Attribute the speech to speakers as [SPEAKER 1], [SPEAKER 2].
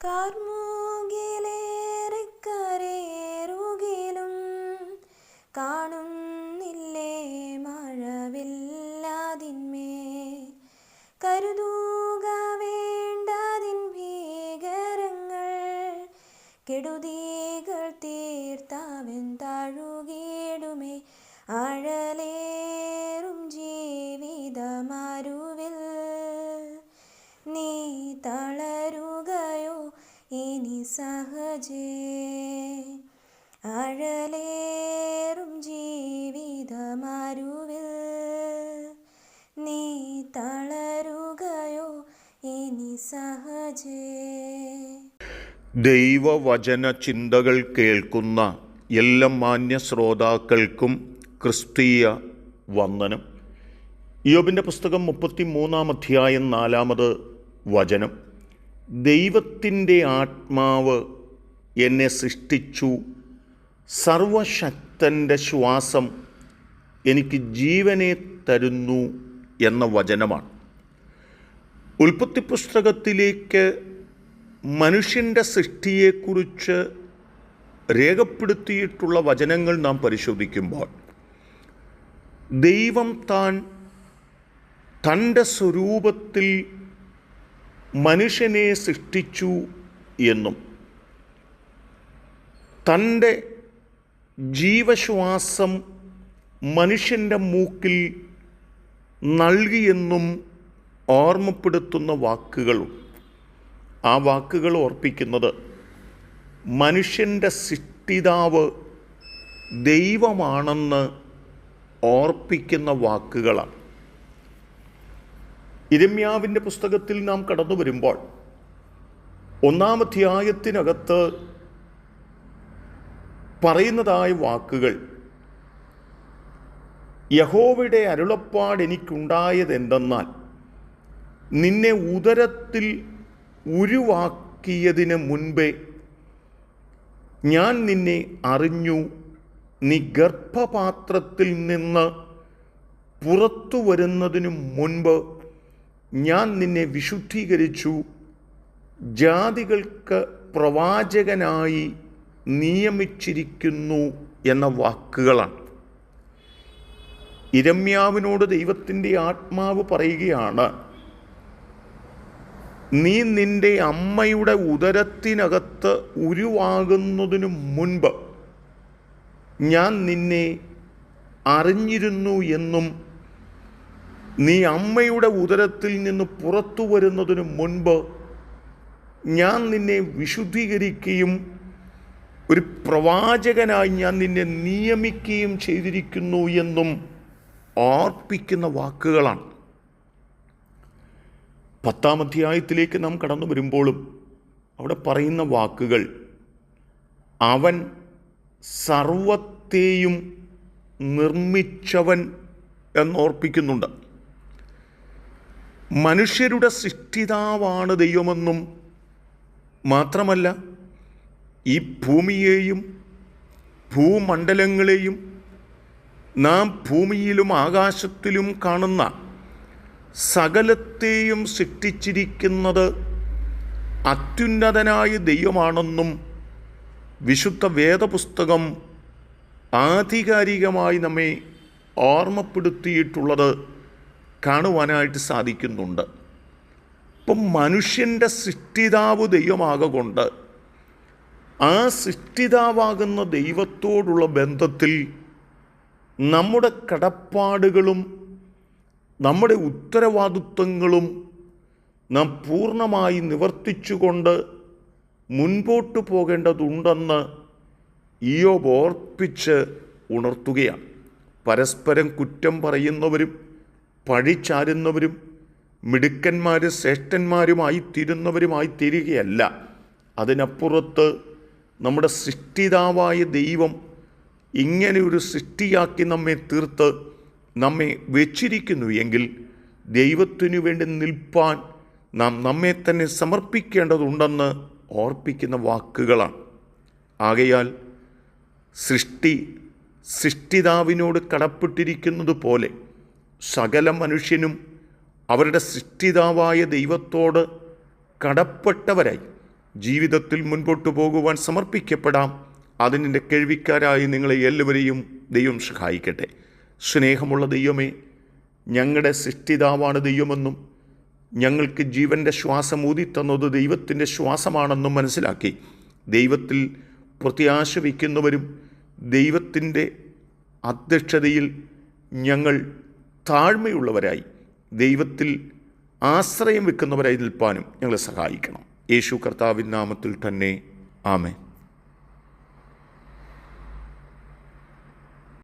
[SPEAKER 1] കാർമുകിലേറിക്കരേറുകിലും കാണുന്നില്ലേ മഴവില്ലാതിന്മേൽ കരുതുക വേണ്ടതിൻ ഭീകരങ്ങൾ കെടുതികൾ തീർത്തവൻ താഴുകിടുമേ ആഴലേറും ജീവിതമരുവിൽ നീ തളരുകയോ ഇനി സഹജേ ആഴലേറും ജീവിതമരുവിൽ നീ തളരുകയോ ഇനി സഹജേ.
[SPEAKER 2] ദൈവവചന ചിന്തകൾ കേൾക്കുന്ന എല്ലാ മാന്യ ശ്രോതാക്കൾക്കും ക്രിസ്തീയ വന്ദനം. ഇയ്യോബിൻ്റെ പുസ്തകം 33-ാം അധ്യായം 4-ാമത് വചനം. ദൈവത്തിൻ്റെ ആത്മാവ് എന്നെ സൃഷ്ടിച്ചു, സർവശക്തൻ്റെ ശ്വാസം എനിക്ക് ജീവനെ തരുന്നു എന്ന വചനമാണ്. ഉൽപ്പത്തി പുസ്തകത്തിലേക്ക് മനുഷ്യൻ്റെ സൃഷ്ടിയെക്കുറിച്ച് രേഖപ്പെടുത്തിയിട്ടുള്ള വചനങ്ങൾ നാം പരിശോധിക്കുമ്പോൾ ദൈവം തൻ്റെ സ്വരൂപത്തിൽ മനുഷ്യനെ സൃഷ്ടിച്ചു എന്നും തൻ്റെ ജീവശ്വാസം മനുഷ്യൻ്റെ മൂക്കിൽ നൽകിയെന്നും ഓർമ്മപ്പെടുത്തുന്ന വാക്കുകളും ആ വാക്കുകൾ ഓർപ്പിക്കുന്നത് മനുഷ്യൻ്റെ സൃഷ്ടിതാവ് ദൈവമാണെന്ന് ഓർപ്പിക്കുന്ന വാക്കുകളാണ്. യിരെമ്യാവിൻ്റെ പുസ്തകത്തിൽ നാം കടന്നു വരുമ്പോൾ 1-ാം അധ്യായത്തിനകത്ത് പറയുന്നതായ വാക്കുകൾ, യഹോവയുടെ അരുളപ്പാട് എനിക്കുണ്ടായതെന്തെന്നാൽ നിന്നെ ഉദരത്തിൽ ഉരുവാക്കിയതിന് മുൻപേ ഞാൻ നിന്നെ അറിഞ്ഞു, നീ ഗർഭപാത്രത്തിൽ നിന്ന് പുറത്തു വരുന്നതിനു മുൻപ് ഞാൻ നിന്നെ വിശുദ്ധീകരിച്ചു, ജാതികൾക്ക് പ്രവാചകനായി നിയമിച്ചിരിക്കുന്നു എന്ന വാക്കുകളാണ്. യിരെമ്യാവിനോട് ദൈവത്തിൻ്റെ ആത്മാവ് പറയുകയാണ്, നീ നിൻ്റെ അമ്മയുടെ ഉദരത്തിനകത്ത് ഉരുവാകുന്നതിനു മുൻപ് ഞാൻ നിന്നെ അറിഞ്ഞിരുന്നു എന്നും നീ അമ്മയുടെ ഉദരത്തിൽ നിന്ന് പുറത്തു വരുന്നതിനു മുൻപ് ഞാൻ നിന്നെ വിശുദ്ധീകരിക്കുകയും ഒരു പ്രവാചകനായി ഞാൻ നിന്നെ നിയമിക്കുകയും ചെയ്തിരിക്കുന്നു എന്നും ഓർപ്പിക്കുന്ന വാക്കുകളാണ്. 10-ാം അധ്യായത്തിലേക്ക് നാം കടന്നു വരുമ്പോഴും അവിടെ പറയുന്ന വാക്കുകൾ, അവൻ സർവത്തെയും നിർമ്മിച്ചവൻ എന്നോർപ്പിക്കുന്നുണ്ട്. മനുഷ്യരുടെ സൃഷ്ടിതാവാണ് ദൈവമെന്നും മാത്രമല്ല ഈ ഭൂമിയെയും ഭൂമണ്ഡലങ്ങളെയും നാം ഭൂമിയിലും ആകാശത്തിലും കാണുന്ന സകലത്തെയും സൃഷ്ടിച്ചിരിക്കുന്നത് അത്യുന്നതനായ ദൈവമാണെന്നും വിശുദ്ധ വേദപുസ്തകം ആധികാരികമായി നമ്മെ ഓർമ്മപ്പെടുത്തിയിട്ടുള്ളത് കാണുവാനായിട്ട് സാധിക്കുന്നുണ്ട്. ഇപ്പം മനുഷ്യൻ്റെ സൃഷ്ടിതാവ് ദൈവമാകൊണ്ട് ആ സൃഷ്ടിതാവാകുന്ന ദൈവത്തോടുള്ള ബന്ധത്തിൽ നമ്മുടെ കടപ്പാടുകളും നമ്മുടെ ഉത്തരവാദിത്വങ്ങളും നാം പൂർണ്ണമായി നിവർത്തിച്ചുകൊണ്ട് മുൻപോട്ട് പോകേണ്ടതുണ്ടെന്ന് ഇയ്യോബ് ഓർപ്പിച്ച് ഉണർത്തുകയാണ്. പരസ്പരം കുറ്റം പറയുന്നവരും പഴിച്ചാരുന്നവരും മിടുക്കന്മാരും ശ്രേഷ്ഠന്മാരുമായി തീരുന്നവരുമായി തീരുകയല്ല, അതിനപ്പുറത്ത് നമ്മുടെ സൃഷ്ടിതാവായ ദൈവം ഇങ്ങനെ ഒരു സൃഷ്ടിയാക്കി നമ്മെ തീർത്ത് നമ്മെ വെച്ചിരിക്കുന്നു എങ്കിൽ ദൈവത്തിനു വേണ്ടി നിൽപ്പാൻ നാം നമ്മെ തന്നെ സമർപ്പിക്കേണ്ടതുണ്ടെന്ന് ഓർപ്പിക്കുന്ന വാക്കുകളാണ്. ആകയാൽ സൃഷ്ടിതാവിനോട് കടപ്പെട്ടിരിക്കുന്നത് പോലെ സകല മനുഷ്യനും അവരുടെ സൃഷ്ടിതാവായ ദൈവത്തോട് കടപ്പെട്ടവരായി ജീവിതത്തിൽ മുൻപോട്ട് പോകുവാൻ സമർപ്പിക്കപ്പെടാം. അതിൻ്റെ കേൾവിക്കാരായി നിങ്ങളെ എല്ലാവരെയും ദൈവം സഹായിക്കട്ടെ. സ്നേഹമുള്ള ദൈവമേ, ഞങ്ങളുടെ സൃഷ്ടിതാവാണ് ദൈവമെന്നും ഞങ്ങൾക്ക് ജീവൻ്റെ ശ്വാസം ഊതിത്തന്നത് ദൈവത്തിൻ്റെ ശ്വാസമാണെന്നും മനസ്സിലാക്കി ദൈവത്തിൽ പ്രത്യാശ വയ്ക്കുന്നവരും ദൈവത്തിൻ്റെ അധ്യക്ഷതയിൽ ഞങ്ങൾ താഴ്മയുള്ളവരായി ദൈവത്തിൽ ആശ്രയം വെക്കുന്നവരായി നിൽപ്പാനും ഞങ്ങളെ സഹായിക്കണം. യേശു കർത്താവിൻ നാമത്തിൽ തന്നെ ആമേൻ.